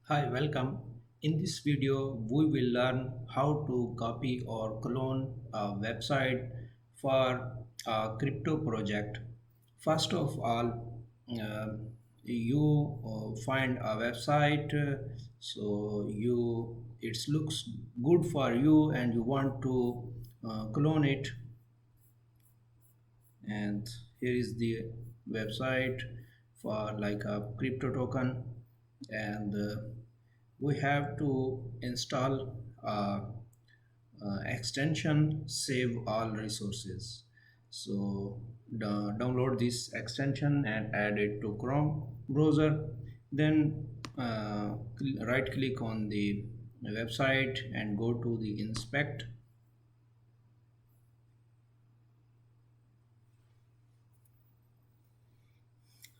Hi, welcome. In this video, we will learn how to copy or clone a website for a crypto project. First of all, uh, you find a website, so it looks good for you, and you want to clone it. And here is the website for like a crypto token, and we have to install a, extension save all resources. So download this extension and add it to Chrome browser. Then right click on the website and go to the inspect.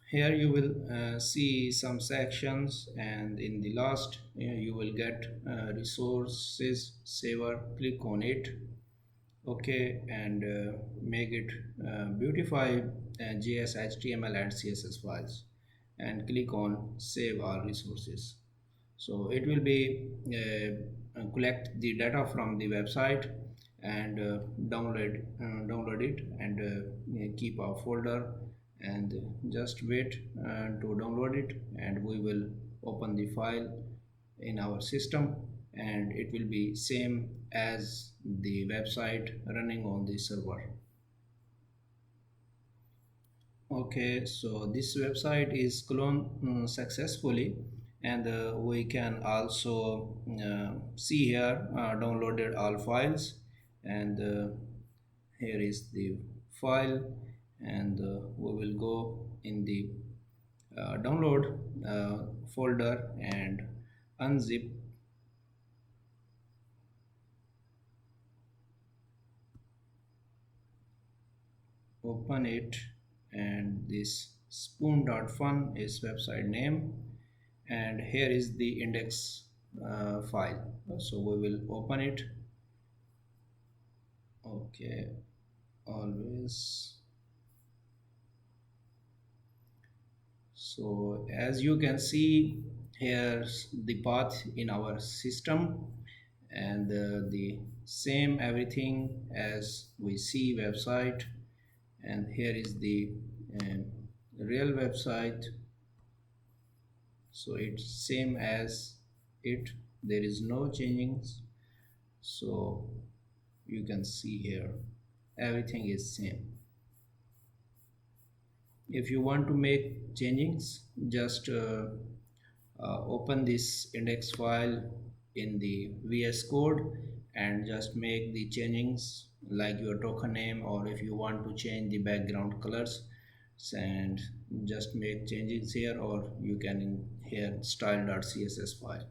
Here you will see some sections, and in the last you will get resources saver. Click on it. Okay, and make it beautify JS, HTML and CSS files, and click on save all resources. So it will be collect the data from the website and download it, and keep a folder, and just wait to download it, and we will open the file in our system, and it will be same as the website running on the server. Okay, so this website is cloned successfully, and we can also see here downloaded all files, and here is the file, and we will go in the download folder and unzip. Open it, and this spoon.fun is website name, and here is the index file, so we will open it. Okay, always. So as you can see, here's the path in our system, and the same everything as we see website, and here is the um, real website. So it's same as it, there is no changings. So you can see here everything is same. If you want to make changings, just open this index file in the VS Code and just make the changings like your token name, or if you want to change the background colors, and just make changes here, or you can in here style.css file.